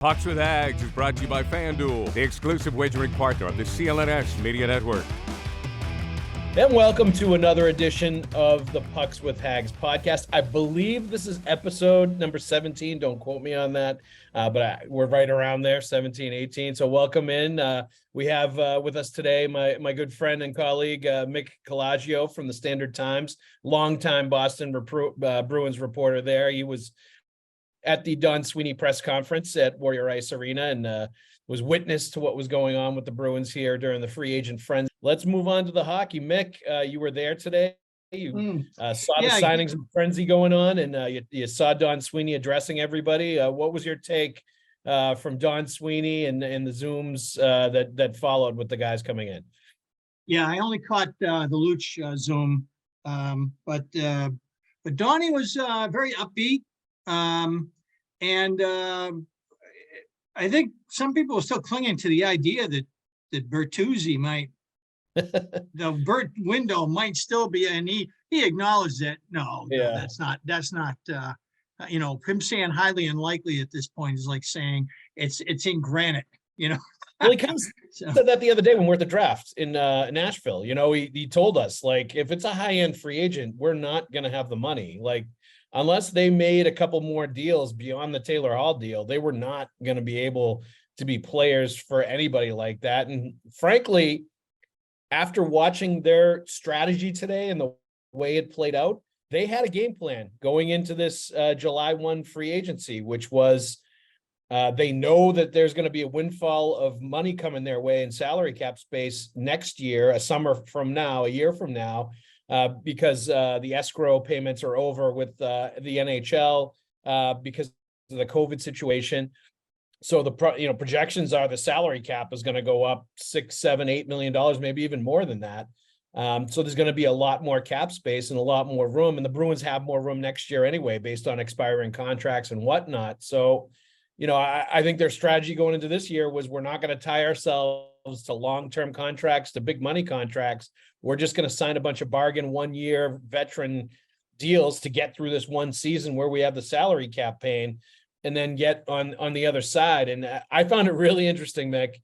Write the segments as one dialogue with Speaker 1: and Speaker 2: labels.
Speaker 1: Pucks with Haggs is brought to you by FanDuel, the exclusive wagering partner of the CLNS Media Network.
Speaker 2: And welcome to another edition of the Pucks with Haggs podcast. I believe this is episode number 17. Don't quote me on that, but we're right around there, 17, 18. So welcome in. We have with us today my good friend and colleague, Mick Colageo from the Standard Times, longtime Boston Bruins reporter there. He was at the Don Sweeney press conference at Warrior Ice Arena and was witness to what was going on with the Bruins here during the free agent frenzy. Let's move on to the hockey. Mick, you were there today. You saw the signings and frenzy going on, and you saw Don Sweeney addressing everybody. What was your take from Don Sweeney and the Zooms that followed with the guys coming in?
Speaker 3: Yeah, I only caught the Luch Zoom, but Donnie was very upbeat. I think some people are still clinging to the idea that Bertuzzi might, the Bert window might still be, and he acknowledged that. No, that's not, him saying highly unlikely at this point is like saying it's in granite,
Speaker 2: Well, he kind of said that the other day when we're at the draft in Nashville. He told us, like, if it's a high-end free agent, we're not going to have the money. Like, unless they made a couple more deals beyond the Taylor Hall deal, they were not going to be able to be players for anybody like that. And frankly, after watching their strategy today and the way it played out, they had a game plan going into this July 1 free agency, which was they know that there's going to be a windfall of money coming their way in salary cap space next year, a year from now, because the escrow payments are over with the NHL because of the COVID situation. So the projections are the salary cap is going to go up $6, $7, $8 million, maybe even more than that. So there's going to be a lot more cap space and a lot more room, and the Bruins have more room next year anyway, based on expiring contracts and whatnot. So, I think their strategy going into this year was we're not going to tie ourselves to long-term contracts, to big money contracts. We're just going to sign a bunch of bargain 1-year veteran deals to get through this one season where we have the salary cap paying, and then get on the other side. And I found it really interesting, Mick,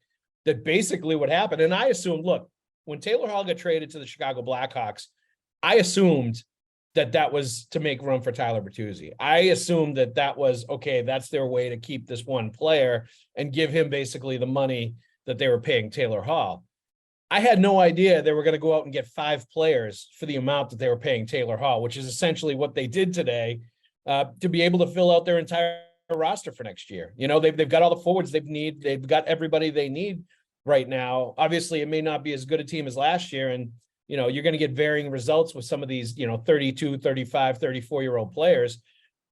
Speaker 2: that basically what happened, and I assumed, look, when Taylor Hall got traded to the Chicago Blackhawks, I assumed that was to make room for Tyler Bertuzzi. I assumed that was, okay, that's their way to keep this one player and give him basically the money that they were paying Taylor Hall. I had no idea they were going to go out and get 5 players for the amount that they were paying Taylor Hall, which is essentially what they did today to be able to fill out their entire roster for next year. They've got all the forwards they need. They've got everybody they need right now. Obviously, it may not be as good a team as last year, and you're going to get varying results with some of these, 32, 35, 34-year-old players.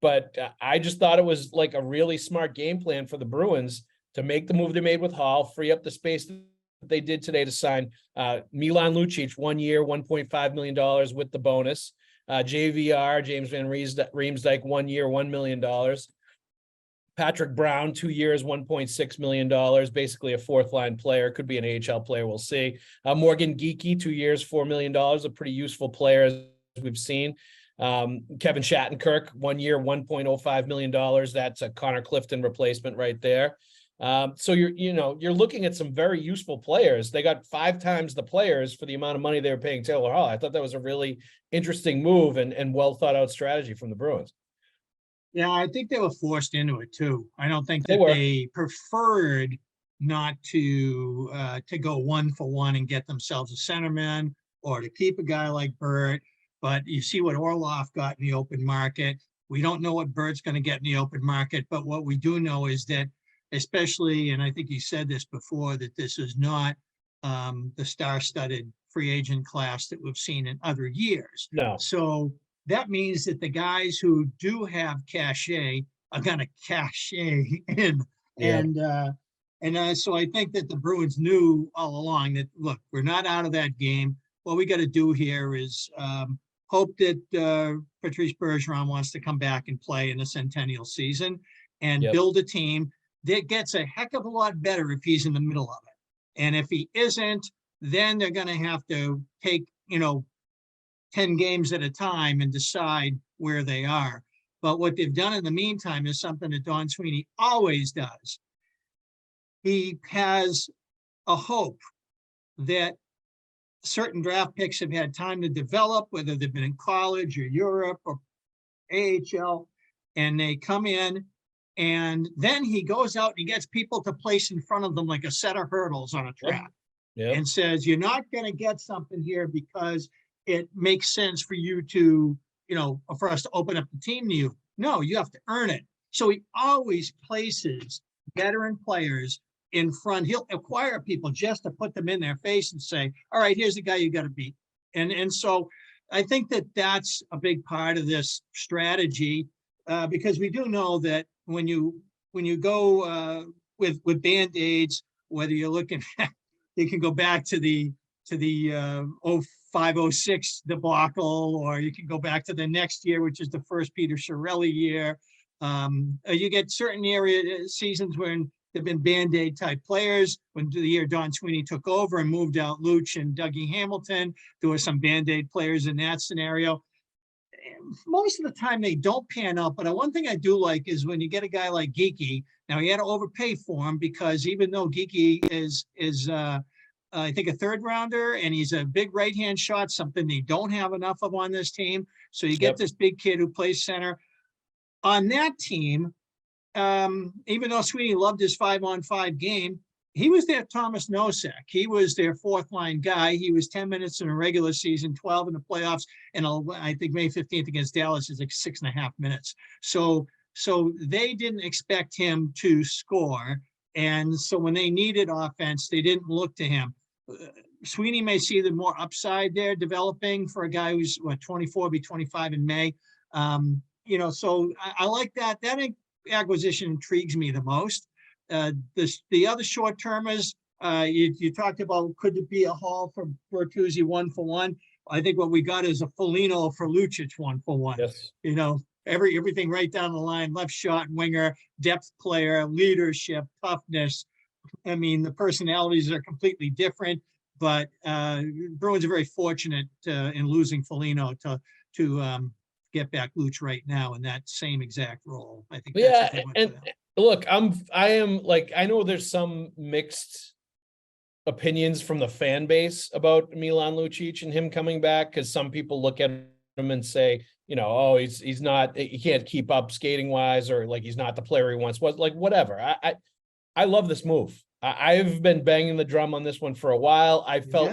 Speaker 2: But I just thought it was like a really smart game plan for the Bruins to make the move they made with Hall, free up the space that they did today to sign Milan Lucic 1 year, $1.5 million with the bonus. JVR, James Van Riemsdyk 1 year, $1 million. Patrick Brown, 2 years, $1.6 million, basically a fourth-line player, could be an AHL player, we'll see. Morgan Geekie, 2 years, $4 million, a pretty useful player as we've seen. Kevin Shattenkirk, 1 year, $1.05 million. That's a Connor Clifton replacement right there. So you're looking at some very useful players. They got 5 times the players for the amount of money they were paying Taylor Hall. I thought that was a really interesting move and well thought out strategy from the Bruins.
Speaker 3: Yeah, I think they were forced into it too. I don't think that they preferred not to go 1-for-1 and get themselves a centerman or to keep a guy like Bert. But you see what Orlov got in the open market. We don't know what Bert's going to get in the open market, but what we do know is that, especially, and I think you said this before, that this is not the star-studded free agent class that we've seen in other years.
Speaker 2: No.
Speaker 3: So that means that the guys who do have cachet are going to cachet in. Yeah. And so I think that the Bruins knew all along that, look, we're not out of that game. What we got to do here is hope that Patrice Bergeron wants to come back and play in the centennial season and build a team that gets a heck of a lot better if he's in the middle of it. And if he isn't, then they're going to have to take, 10 games at a time and decide where they are. But what they've done in the meantime is something that Don Sweeney always does. he has a hope that certain draft picks have had time to develop, whether they've been in college or Europe or AHL, and they come in, and then he goes out and he gets people to place in front of them like a set of hurdles on a track.
Speaker 2: Yep.
Speaker 3: And says, you're not going to get something here because it makes sense for you to, for us to open up the team to you. No, you have to earn it. So he always places veteran players in front. He'll acquire people just to put them in their face and say, all right, here's the guy you got to beat. And so I think that that's a big part of this strategy, because we do know that when you go with Band-Aids, whether you're looking at, you can go back to the 05-06 debacle, or you can go back to the next year, which is the first Peter Chiarelli year. You get certain seasons when there've been Band-Aid type players. When the year Don Sweeney took over and moved out Luch and Dougie Hamilton, there were some Band-Aid players in that scenario. Most of the time they don't pan out, but one thing I do like is when you get a guy like Geekie. Now he had to overpay for him, because even though Geekie is I think a third rounder, and he's a big right-hand shot, something they don't have enough of on this team. So you get this big kid who plays center on that team. Even though Sweeney loved his 5-on-5 game, he was their Thomas Nosek. He was their fourth line guy. He was 10 minutes in a regular season, 12 in the playoffs, and I think May 15th against Dallas is like 6.5 minutes. So they didn't expect him to score. And so when they needed offense, they didn't look to him. Sweeney may see the more upside there developing for a guy who's 24, be 25 in May. So I like that. That acquisition intrigues me the most. The other short termers, you talked about, could it be a haul for Bertuzzi 1-for-1? I think what we got is a Foligno for Lucic 1-for-1.
Speaker 2: Yes.
Speaker 3: Everything right down the line: left shot, winger, depth player, leadership, toughness. I mean, the personalities are completely different, but Bruins are very fortunate in losing Foligno to get back Luch right now in that same exact role. I think.
Speaker 2: Yeah, and look, I am like, I know there's some mixed opinions from the fan base about Milan Lucic and him coming back, because some people look at him and say, oh, he's not, he can't keep up skating wise, or like he's not the player he once was. Like, whatever. I love this move. I've been banging the drum on this one for a while. I felt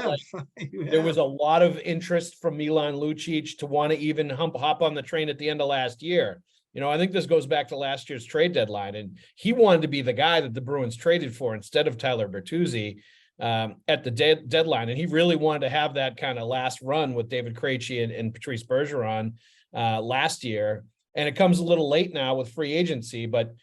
Speaker 2: there was a lot of interest from Milan Lucic to want to even hop on the train at the end of last year. I think this goes back to last year's trade deadline, and he wanted to be the guy that the Bruins traded for instead of Tyler Bertuzzi at the deadline. And he really wanted to have that kind of last run with David Krejci and Patrice Bergeron last year. And it comes a little late now with free agency, but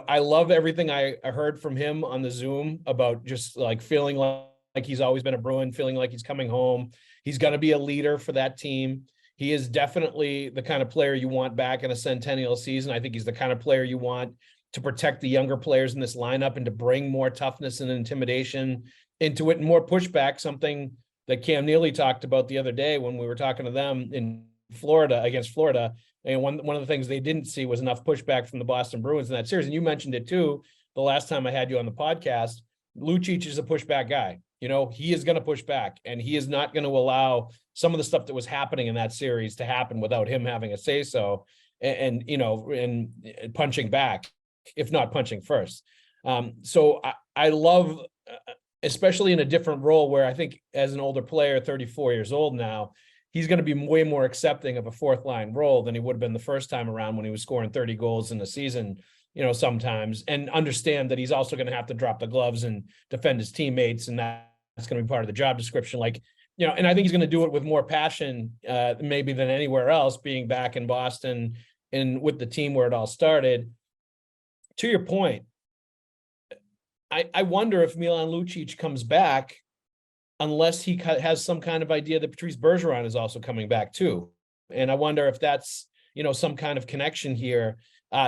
Speaker 2: I love everything I heard from him on the Zoom about just like feeling like he's always been a Bruin, feeling like he's coming home. He's going to be a leader for that team. He is definitely the kind of player you want back in a centennial season. I think he's the kind of player you want to protect the younger players in this lineup and to bring more toughness and intimidation into it and more pushback, something that Cam Neely talked about the other day when we were talking to them in Florida, against Florida. And one of the things they didn't see was enough pushback from the Boston Bruins in that series. And you mentioned it too, the last time I had you on the podcast. Lucic is a pushback guy. He is going to push back, and he is not going to allow some of the stuff that was happening in that series to happen without him having a say so and punching back, if not punching first. So I love, especially in a different role where I think as an older player, 34 years old now, he's going to be way more accepting of a fourth line role than he would have been the first time around when he was scoring 30 goals in a season, sometimes, and understand that he's also going to have to drop the gloves and defend his teammates. And that's going to be part of the job description. And I think he's going to do it with more passion, maybe than anywhere else, being back in Boston and with the team where it all started. To your point, I wonder if Milan Lucic comes back, unless he has some kind of idea that Patrice Bergeron is also coming back too. And I wonder if that's, some kind of connection here.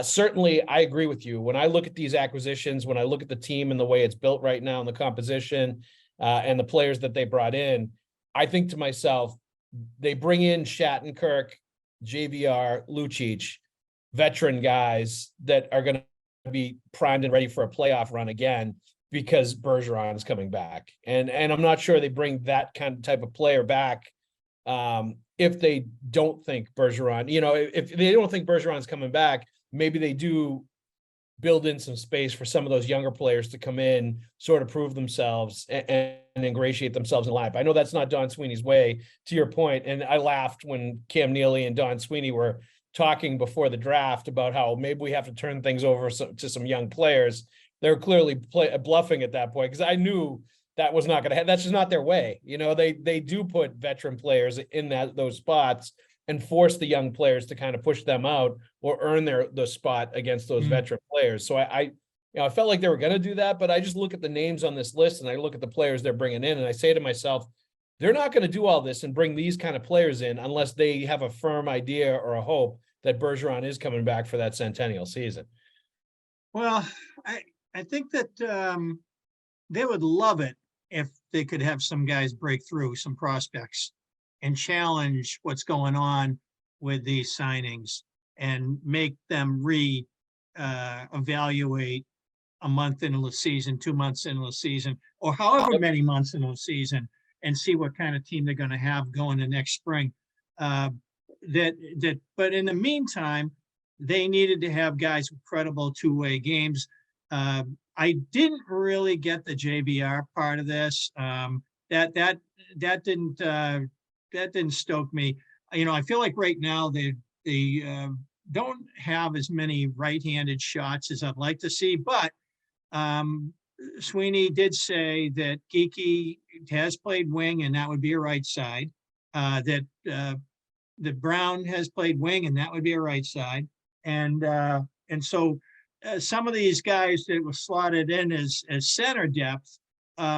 Speaker 2: Certainly, I agree with you. When I look at these acquisitions, when I look at the team and the way it's built right now and the composition and the players that they brought in, I think to myself, they bring in Shattenkirk, JVR, Lucic, veteran guys that are going to be primed and ready for a playoff run again. because Bergeron is coming back. And I'm not sure they bring that kind of type of player back if they don't think Bergeron, if they don't think Bergeron's coming back, maybe they do build in some space for some of those younger players to come in, sort of prove themselves and ingratiate themselves in lineup. I know that's not Don Sweeney's way, to your point, and I laughed when Cam Neely and Don Sweeney were talking before the draft about how maybe we have to turn things over to some young players. They're clearly bluffing at that point, because I knew that was not going to happen. That's just not their way. They do put veteran players in those spots and force the young players to kind of push them out or earn the spot against those veteran players. So I felt like they were going to do that, but I just look at the names on this list and I look at the players they're bringing in, and I say to myself, they're not going to do all this and bring these kind of players in unless they have a firm idea or a hope that Bergeron is coming back for that centennial season.
Speaker 3: Well, I think that they would love it if they could have some guys break through, some prospects, and challenge what's going on with these signings and make them evaluate a month into the season, 2 months into the season, or however many months into the season, and see what kind of team they're going to have going the next spring. But in the meantime, they needed to have guys with credible two-way games. I didn't really get the JVR part of this. That didn't stoke me. I feel like right now they don't have as many right-handed shots as I'd like to see, but Sweeney did say that Geekie has played wing, and that would be a right side. That Brown has played wing, and that would be a right side. And so some of these guys that were slotted in as center depth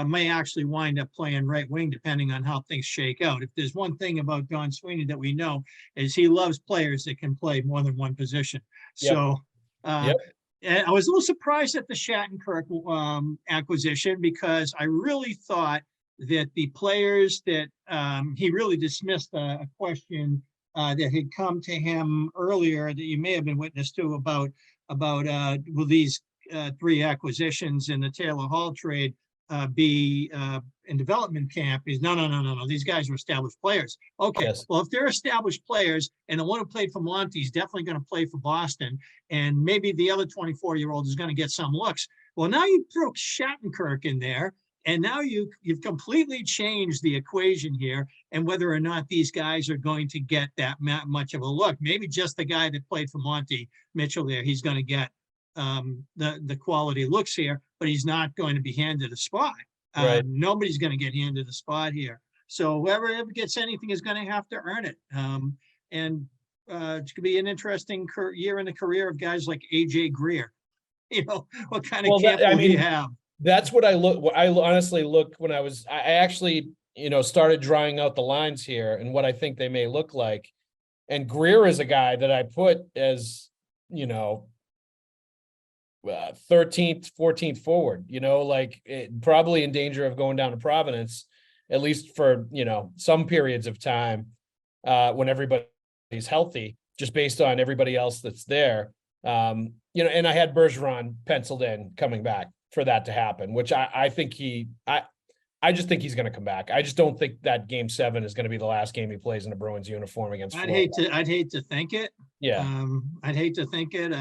Speaker 3: may actually wind up playing right wing, depending on how things shake out. If there's one thing about Don Sweeney that we know, is he loves players that can play more than one position. Yep. So and I was a little surprised at the Shattenkirk acquisition, because I really thought that the players that he really dismissed a question that had come to him earlier that you may have been witness to about will these three acquisitions in the Taylor Hall trade be in development camp. Is no. These guys are established players. Okay, yes. Well, if they're established players, and the one who played for Monty is definitely going to play for Boston, and maybe the other 24-year-old is going to get some looks. Well, now you throw Shattenkirk in there, and now you've completely changed the equation here, and whether or not these guys are going to get that much of a look. Maybe just the guy that played for Monty Mitchell there, he's going to get the quality looks here, but he's not going to be handed a spot. Right. Nobody's going to get handed a spot here. So whoever ever gets anything is going to have to earn it. And it's going to be an interesting year in the career of guys like AJ Greer. What kind of camp will he have?
Speaker 2: That's what I honestly look when I actually, started drawing out the lines here and what I think they may look like. And Greer is a guy that I put as, 13th, 14th forward, probably in danger of going down to Providence, at least for, some periods of time when everybody's healthy, just based on everybody else that's there. And I had Bergeron penciled in coming back for that to happen, which I think I just think he's going to come back. I just don't think that Game 7 is going to be the last game he plays in a Bruins uniform against Florida.
Speaker 3: I'd hate to think it.
Speaker 2: Yeah.
Speaker 3: I'd hate to think it.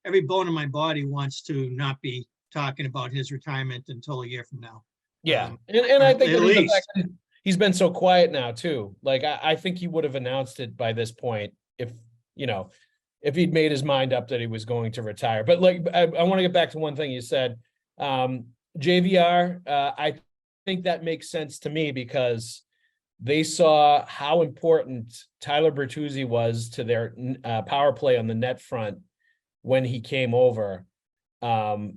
Speaker 3: Every bone in my body wants to not be talking about his retirement until a year from now.
Speaker 2: Yeah. And I think that he's been so quiet now too. Like, I think he would have announced it by this point if he'd made his mind up that he was going to retire. But I want to get back to one thing you said. JVR, I think that makes sense to me because they saw how important Tyler Bertuzzi was to their power play on the net front when he came over. And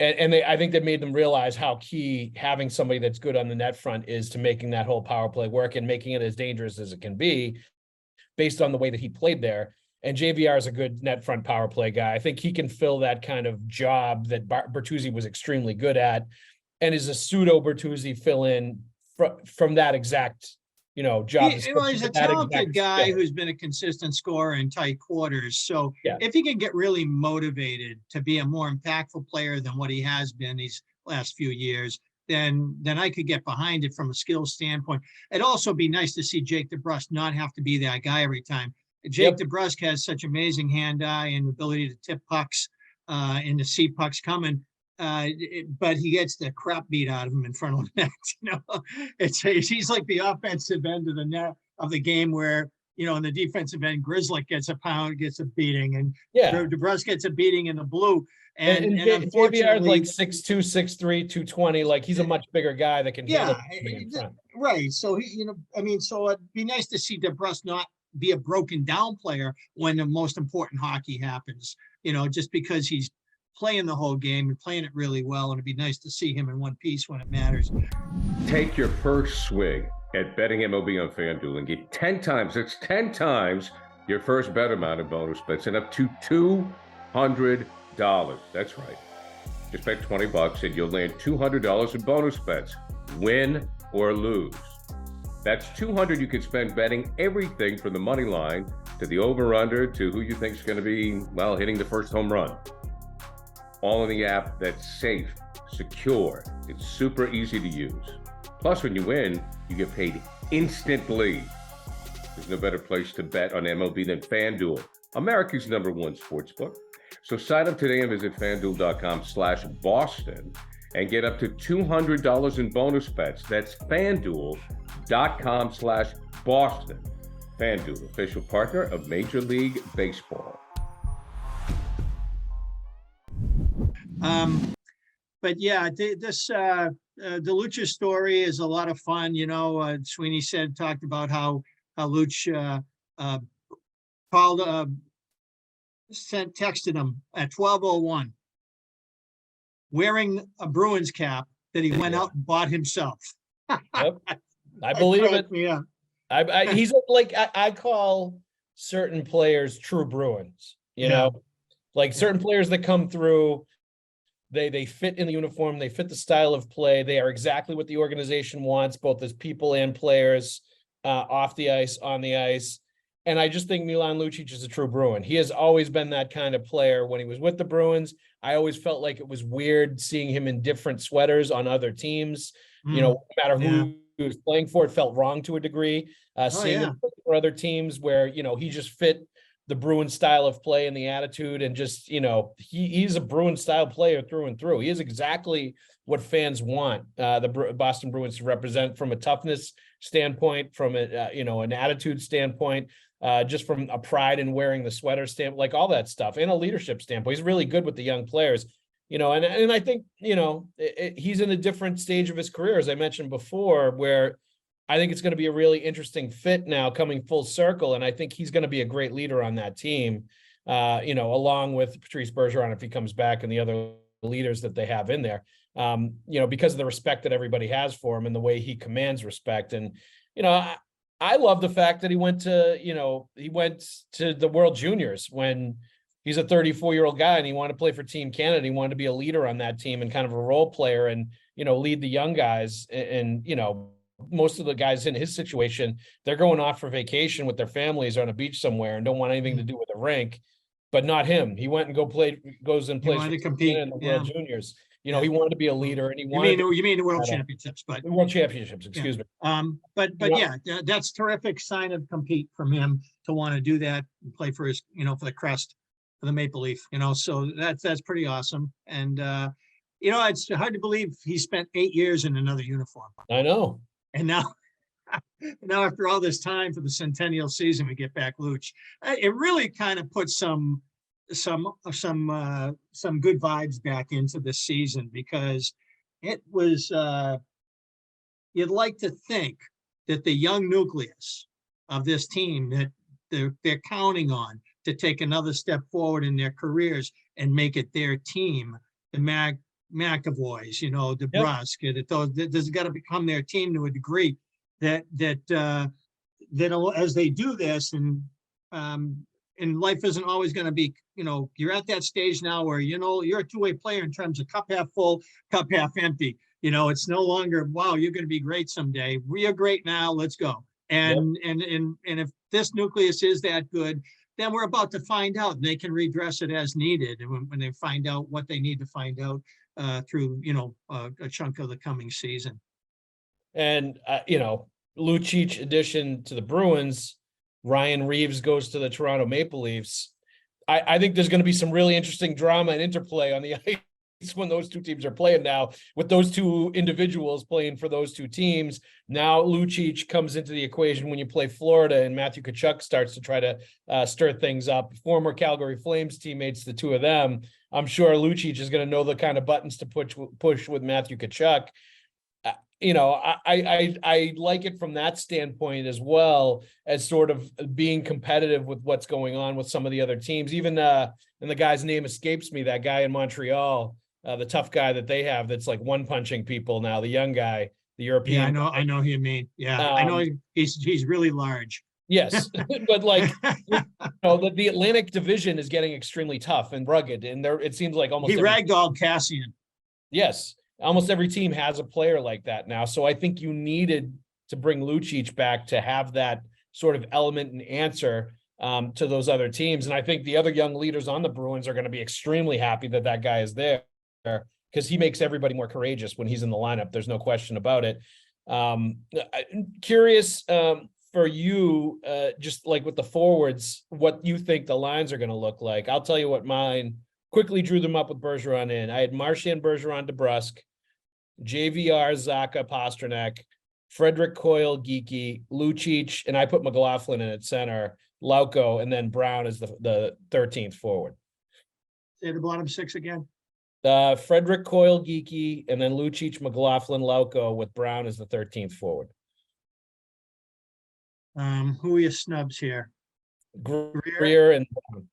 Speaker 2: I think that made them realize how key having somebody that's good on the net front is to making that whole power play work and making it as dangerous as it can be based on the way that he played there. And JVR is a good net front power play guy. I think he can fill that kind of job that Bertuzzi was extremely good at and is a pseudo Bertuzzi fill in from that exact job
Speaker 3: He's a
Speaker 2: description. That
Speaker 3: talented
Speaker 2: exact
Speaker 3: guy
Speaker 2: skill.
Speaker 3: who's been a consistent scorer in tight quarters. So
Speaker 2: Yeah.
Speaker 3: if he can get really motivated to be a more impactful player than what he has been these last few years, then I could get behind it from a skill standpoint. It'd also be nice to see Jake DeBrusk not have to be that guy every time. Jake DeBrusk has such amazing hand-eye and ability to tip pucks and to see pucks coming. But he gets the crap beat out of him in front of the net. He's like the offensive end of the net of the game where, in the defensive end, Grizzly gets a beating, and DeBrusk gets a beating in the blue. And
Speaker 2: JVR is like 6'2", 6'3", 220. Like he's a much bigger guy that can handle in front.
Speaker 3: Right. So so it'd be nice to see DeBrusk not be a broken down player when the most important hockey happens, just because he's playing the whole game and playing it really well. And it'd be nice to see him in one piece when it matters.
Speaker 1: Take your first swing at betting MLB on FanDuel and get 10 times, that's 10 times your first bet amount of bonus bets and up to $200. That's right. Just bet $20 and you'll land $200 in bonus bets, win or lose. That's $200 you can spend betting everything from the money line to the over-under to who you think is going to be, hitting the first home run. All in the app that's safe, secure, it's super easy to use. Plus, when you win, you get paid instantly. There's no better place to bet on MLB than FanDuel, America's #1 sportsbook. So sign up today and visit FanDuel.com/Boston and get up to $200 in bonus bets. That's FanDuel.com/Boston. FanDuel, official partner of Major League Baseball.
Speaker 3: But yeah, the Lucic story is a lot of fun. Sweeney talked about how Lucic texted him at 12:01 wearing a Bruins cap that he went out and bought himself.
Speaker 2: Yep. I believe it.
Speaker 3: Yeah.
Speaker 2: He's like, I call certain players true Bruins, like certain players that come through, they fit in the uniform, they fit the style of play. They are exactly what the organization wants, both as people and players, off the ice, on the ice. And I just think Milan Lucic is a true Bruin. He has always been that kind of player. When he was with the Bruins, I always felt like it was weird seeing him in different sweaters on other teams. No matter who he was playing for, it felt wrong to a degree. Seeing him for other teams where, he just fit the Bruin style of play and the attitude, and just, he's a Bruin style player through and through. He is exactly what fans want the Boston Bruins to represent from a toughness standpoint, from an attitude standpoint, just from a pride in wearing the sweater stamp, like all that stuff, and a leadership standpoint. He's really good with the young players, and I think, he's in a different stage of his career, as I mentioned before, where I think it's going to be a really interesting fit now coming full circle. And I think he's going to be a great leader on that team, along with Patrice Bergeron, if he comes back, and the other leaders that they have in there, because of the respect that everybody has for him and the way he commands respect. And, I love the fact that he went to the World Juniors when he's a 34-year-old guy and he wanted to play for Team Canada. He wanted to be a leader on that team and kind of a role player and, lead the young guys. And most of the guys in his situation, they're going off for vacation with their families on a beach somewhere and don't want anything to do with the rink, but not him. He went and goes and plays
Speaker 3: to compete
Speaker 2: in the World Juniors. He wanted to be a leader, and he wanted.
Speaker 3: You mean the World Championships, but
Speaker 2: World Championships, excuse me.
Speaker 3: But that's terrific sign of compete from him to want to do that and play for his, for the crest, for the Maple Leaf, so that's pretty awesome. And it's hard to believe he spent 8 years in another uniform.
Speaker 2: I know.
Speaker 3: And now after all this time for the centennial season, we get back Luch. It really kind of puts some good vibes back into this season, because it was you'd like to think that the young nucleus of this team that they're counting on to take another step forward in their careers and make it their team, the McAvoys, DeBrusk, that there's got to become their team to a degree that as they do this, and life isn't always going to be, you're at that stage now where, you're a two-way player in terms of cup half full, cup half empty. It's no longer, wow, you're going to be great someday. We are great now. Let's go. And if this nucleus is that good, then we're about to find out, and they can redress it as needed. And when they find out what they need to find out through, a chunk of the coming season.
Speaker 2: And, Lucic addition to the Bruins, Ryan Reeves goes to the Toronto Maple Leafs. I think there's going to be some really interesting drama and interplay on the ice when those two teams are playing now, with those two individuals playing for those two teams. Now Lucic comes into the equation when you play Florida, and Matthew Tkachuk starts to try to stir things up. Former Calgary Flames teammates, the two of them. I'm sure Lucic is going to know the kind of buttons to push with Matthew Tkachuk. I like it from that standpoint, as well as sort of being competitive with what's going on with some of the other teams. Even and the guy's name escapes me, that guy in Montreal, the tough guy that they have that's like one punching people now, the young guy, the European.
Speaker 3: Yeah, I know who you mean. Yeah, I know he's really large.
Speaker 2: Yes, but the Atlantic Division is getting extremely tough and rugged, and it seems like almost
Speaker 3: he ragdolled Cassian.
Speaker 2: Yes. Almost every team has a player like that now. So I think you needed to bring Lucic back to have that sort of element and answer to those other teams. And I think the other young leaders on the Bruins are going to be extremely happy that guy is there, because he makes everybody more courageous when he's in the lineup. There's no question about it. Curious for you, just like with the forwards, what you think the lines are going to look like. I'll tell you what mine, quickly drew them up with Bergeron in. I had Marchand, Bergeron, DeBrusk, JVR, Zacha, Pasternak, Frederick Coyle, Geekie, Lucic, and I put McLaughlin in at center, Lauko, and then Brown is the 13th forward.
Speaker 3: Say the bottom six again.
Speaker 2: Frederick Coyle, Geekie, and then Lucic, McLaughlin, Lauko, with Brown as the 13th forward.
Speaker 3: Who are your snubs here?
Speaker 2: Greer and Brown.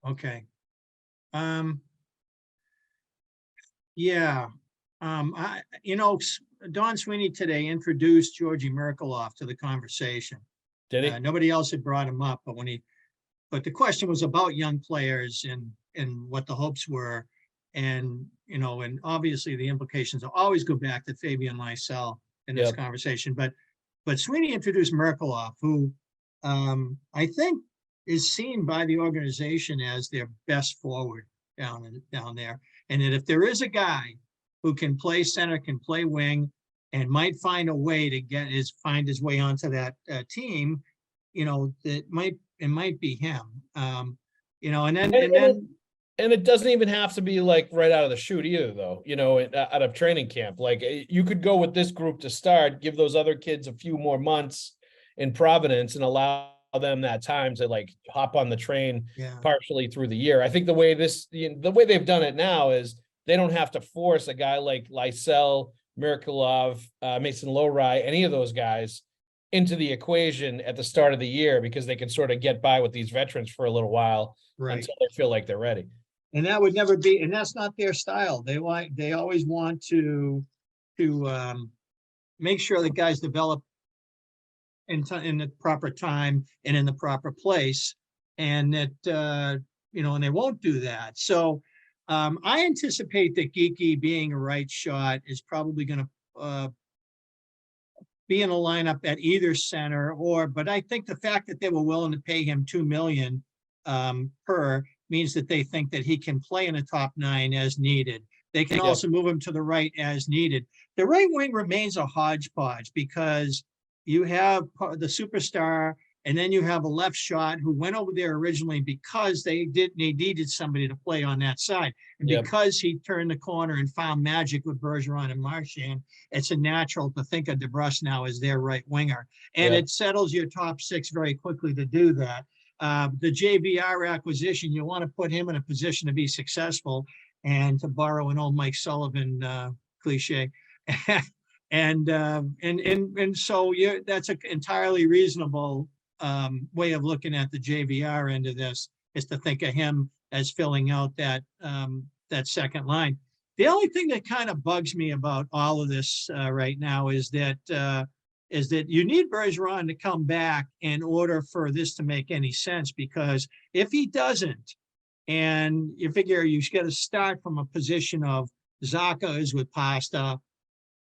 Speaker 3: Okay. Yeah. Don Sweeney today introduced Georgi Merkulov to the conversation.
Speaker 2: Did he?
Speaker 3: Nobody else had brought him up, but the question was about young players and what the hopes were. And obviously the implications will always go back to Fabian Lysell in this conversation. But Sweeney introduced Merkulov, who I think is seen by the organization as their best forward down there. And that if there is a guy who can play center, can play wing, and might find a way to find his way onto that team, it might be him. And
Speaker 2: it doesn't even have to be like right out of the chute either, though, out of training camp. Like, you could go with this group to start, give those other kids a few more months in Providence and allow them that time to like hop on the train partially through the year. I think the way they've done it now is they don't have to force a guy like Lysell, Merkulov, Mason Lowry, any of those guys into the equation at the start of the year, because they can sort of get by with these veterans for a little while until they feel like they're ready.
Speaker 3: And that would never be, and that's not their style. They always want to make sure that guys develop in the proper time and in the proper place, and that and they won't do that. So I anticipate that Geekie, being a right shot, is probably going to be in a lineup at either center, but I think the fact that they were willing to pay him $2 million per means that they think that he can play in a top nine as needed. They can also move him to the right as needed. The right wing remains a hodgepodge, because you have the superstar, and then you have a left shot who went over there originally because they needed somebody to play on that side. And because he turned the corner and found magic with Bergeron and Marchand, it's a natural to think of DeBrusk now as their right winger. And it settles your top six very quickly to do that. The JVR acquisition, you want to put him in a position to be successful, and to borrow an old Mike Sullivan cliche. And so that's an entirely reasonable way of looking at the JVR end of this, is to think of him as filling out that second line. The only thing that kind of bugs me about all of this right now is that you need Bergeron to come back in order for this to make any sense, because if he doesn't, and you figure you got to start from a position of Zacha is with Pasta,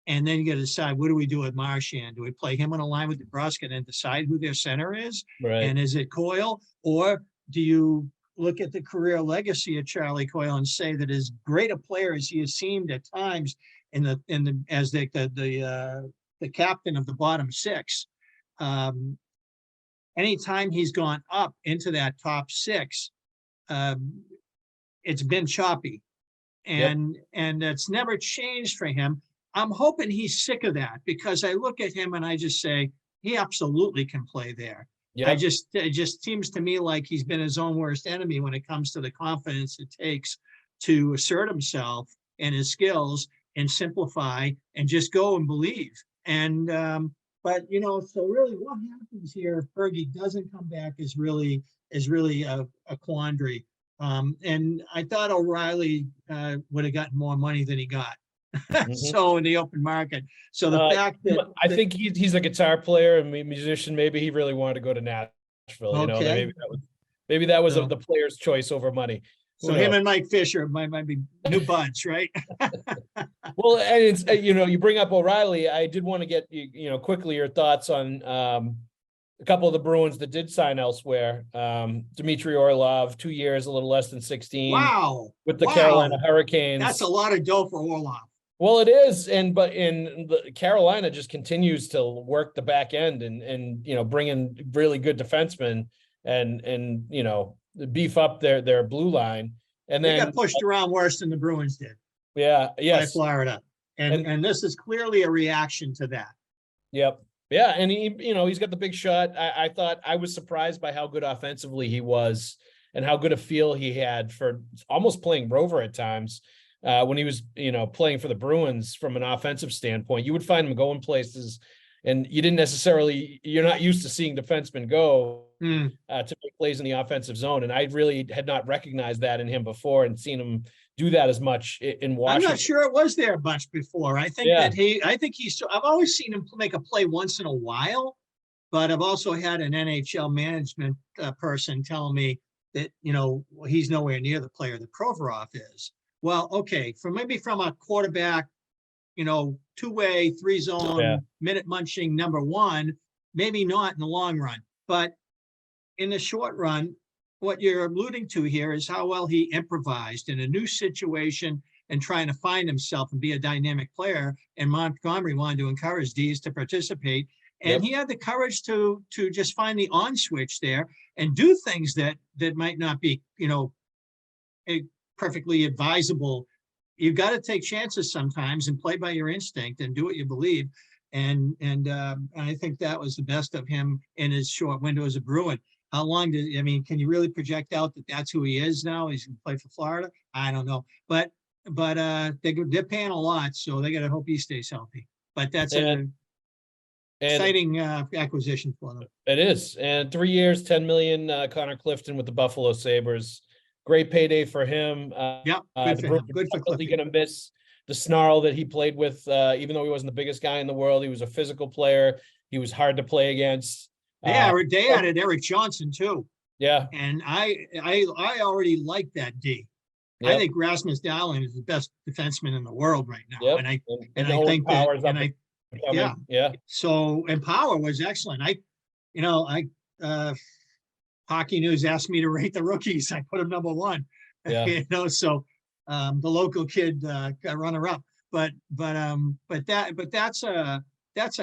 Speaker 3: And then you got to decide, what do we do with Marchand? Do we play him on a line with DeBrusque and then decide who their center is?
Speaker 2: Right.
Speaker 3: And is it Coyle? Or do you look at the career legacy of Charlie Coyle and say that as great a player as he has seemed at times as the captain of the bottom six, anytime he's gone up into that top six, it's been choppy, and it's never changed for him. I'm hoping he's sick of that, because I look at him and I just say he absolutely can play there.
Speaker 2: Yep.
Speaker 3: It just seems to me like he's been his own worst enemy when it comes to the confidence it takes to assert himself and his skills and simplify and just go and believe. And but so really what happens here if Bergie doesn't come back is really a quandary. And I thought O'Reilly would have gotten more money than he got. So in the open market. So the fact that
Speaker 2: I think he's a guitar player and musician, maybe he really wanted to go to Nashville.
Speaker 3: Okay.
Speaker 2: Maybe that was the player's choice over money.
Speaker 3: So him and Mike Fisher might be new buds, right?
Speaker 2: Well, and it's you bring up O'Reilly. I did want to get quickly your thoughts on a couple of the Bruins that did sign elsewhere. Dmitry Orlov, 2 years, a little less than 16.
Speaker 3: Wow.
Speaker 2: With the Carolina Hurricanes.
Speaker 3: That's a lot of dough for Orlov.
Speaker 2: Well, it is, but Carolina just continues to work the back end and bring in really good defensemen and beef up their blue line. And then
Speaker 3: they got pushed around worse than the Bruins did.
Speaker 2: Yeah. Yes.
Speaker 3: By Florida. And this is clearly a reaction to that.
Speaker 2: Yep. Yeah. And he's got the big shot. I thought I was surprised by how good offensively he was and how good a feel he had for almost playing rover at times. When he was, playing for the Bruins from an offensive standpoint, you would find him going places and you're not used to seeing defensemen go to make plays in the offensive zone. And I really had not recognized that in him before and seen him do that as much in Washington.
Speaker 3: I'm not sure it was there much before. I think I've always seen him make a play once in a while, but I've also had an NHL management person telling me that, he's nowhere near the player that Provorov is. Well, okay, from a quarterback, two-way, three-zone, minute munching number one, maybe not in the long run. But in the short run, what you're alluding to here is how well he improvised in a new situation and trying to find himself and be a dynamic player. And Montgomery wanted to encourage D's to participate. And he had the courage to just find the on switch there and do things that might not be, perfectly advisable. You've got to take chances sometimes and play by your instinct and do what you believe. And I think that was the best of him in his short window as a Bruin. How long can you really project out that that's who he is now? He's going to play for Florida. I don't know, but they're paying a lot, so they got to hope he stays healthy. But that's an exciting acquisition for them.
Speaker 2: It is. And 3 years, $10 million, Connor Clifton with the Buffalo Sabres. Great payday for him.
Speaker 3: Good for Clifton.
Speaker 2: Going to miss the snarl that he played with, even though he wasn't the biggest guy in the world. He was a physical player. He was hard to play against.
Speaker 3: They added Eric Johnson too.
Speaker 2: Yeah,
Speaker 3: and I already like that D. I think Rasmus Dahlin is the best defenseman in the world right now.
Speaker 2: Yep.
Speaker 3: And I think that,
Speaker 2: yeah.
Speaker 3: So, and Power was excellent. Hockey News asked me to rate the rookies. I put him number one.
Speaker 2: Yeah.
Speaker 3: So the local kid got runner up. But that's a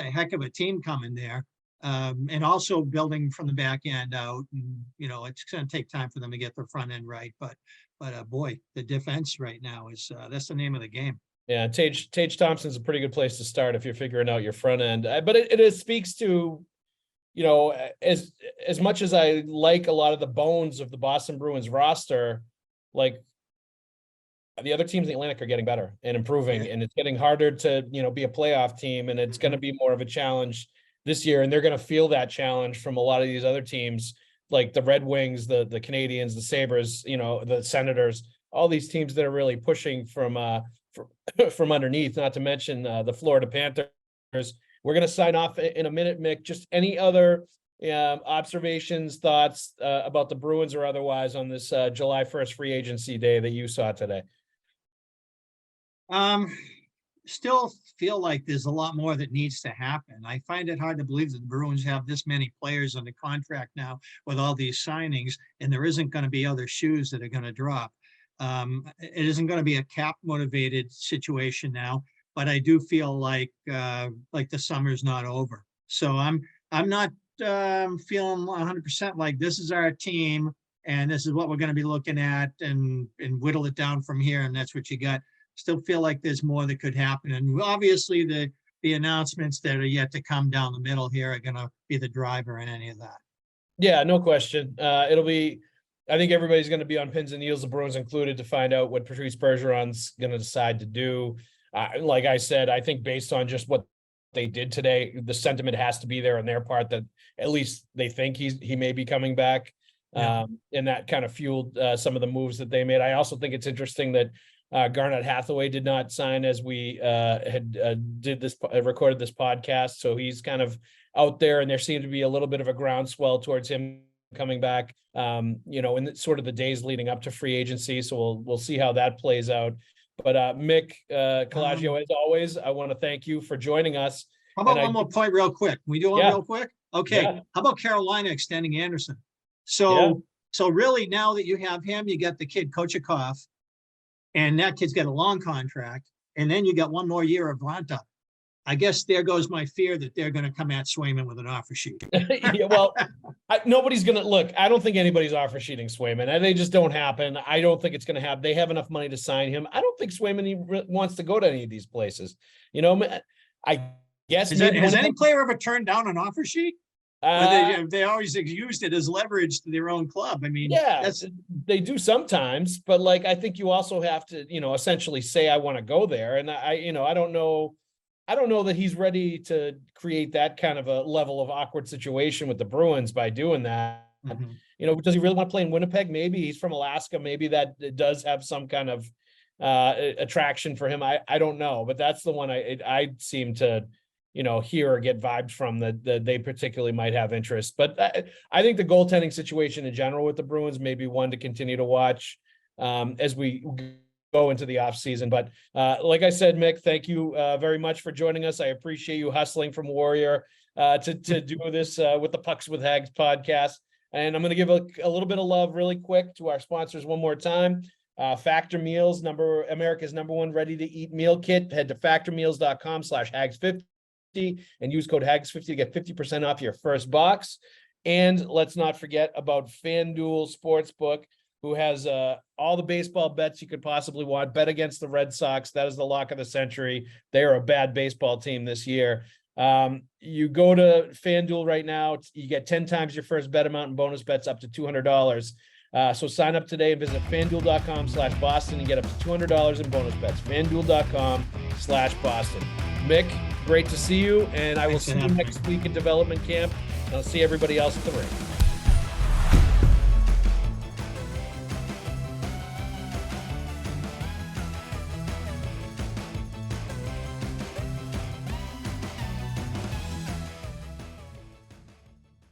Speaker 3: heck of a team coming there. And also building from the back end out. And, it's going to take time for them to get their front end right. But boy, the defense right now is that's the name of the game.
Speaker 2: Yeah, Tage Thompson's a pretty good place to start if you're figuring out your front end. But it speaks to, as much as I like a lot of the bones of the Boston Bruins roster, like the other teams in the Atlantic are getting better and improving, and it's getting harder to, be a playoff team, and it's going to be more of a challenge this year, and they're going to feel that challenge from a lot of these other teams, like the Red Wings, the Canadiens, the Sabres, the Senators, all these teams that are really pushing from underneath, not to mention the Florida Panthers. We're going to sign off in a minute, Mick. Just any other observations, thoughts about the Bruins or otherwise on this July 1st free agency day that you saw today?
Speaker 3: still feel like there's a lot more that needs to happen. I find it hard to believe that the Bruins have this many players under contract now with all these signings, and there isn't going to be other shoes that are going to drop. It isn't going to be a cap motivated situation now, but I do feel like the summer's not over. So I'm not feeling 100% like this is our team and this is what we're going to be looking at and whittle it down from here. And that's what you got. Still feel like there's more that could happen. And obviously the announcements that are yet to come down the middle here are going to be the driver in any of that.
Speaker 2: Yeah, no question. I think everybody's going to be on pins and needles, the Bruins included, to find out what Patrice Bergeron's going to decide to do. Like I said, I think based on just what they did today, the sentiment has to be there on their part that at least they think he may be coming back. Yeah. And that kind of fueled some of the moves that they made. I also think it's interesting that Garnet Hathaway did not sign as we recorded this podcast. So he's kind of out there, and there seemed to be a little bit of a groundswell towards him coming back, in sort of the days leading up to free agency. So we'll see how that plays out. But Mick Colageo, as always, I want to thank you for joining us.
Speaker 3: How about one more point real quick? Can we do one real quick? Okay. Yeah. How about Carolina extending Anderson? So really now that you have him, you got the kid Kochetkov, and that kid's got a long contract. And then you got one more year of Ranta. I guess there goes my fear that they're going to come at Swayman with an offer sheet.
Speaker 2: Yeah, well, nobody's going to look. I don't think anybody's offer sheeting Swayman. And they just don't happen. I don't think it's going to happen. They have enough money to sign him. I don't think Swayman wants to go to any of these places. I guess.
Speaker 3: Has any player ever turned down an offer sheet? They always used it as leverage to their own club. I mean,
Speaker 2: they do sometimes, but I think you also have to, essentially say, I want to go there. And I don't know that he's ready to create that kind of a level of awkward situation with the Bruins by doing that. Mm-hmm. Does he really want to play in Winnipeg? Maybe he's from Alaska. Maybe that does have some kind of attraction for him. I don't know, but that's the one I seem to, hear or get vibes from that they particularly might have interest. But I think the goaltending situation in general with the Bruins may be one to continue to watch as we go into the off season. But like I said, Mick, thank you very much for joining us. I appreciate you hustling from Warrior to do this with the Pucks with Haggs podcast. And I'm going to give a little bit of love really quick to our sponsors one more time. Factor Meals, America's #1 ready-to-eat meal kit. Head to factormeals.com/Haggs50 and use code Haggs50 to get 50% off your first box. And let's not forget about FanDuel Sportsbook, who has all the baseball bets you could possibly want. Bet against the Red Sox. That is the lock of the century. They are a bad baseball team this year. You go to FanDuel right now, you get 10 times your first bet amount and bonus bets up to $200. So sign up today and visit FanDuel.com/Boston and get up to $200 in bonus bets. FanDuel.com/Boston. Mick, great to see you, and I will see you next week at development camp. I'll see everybody else at the rink.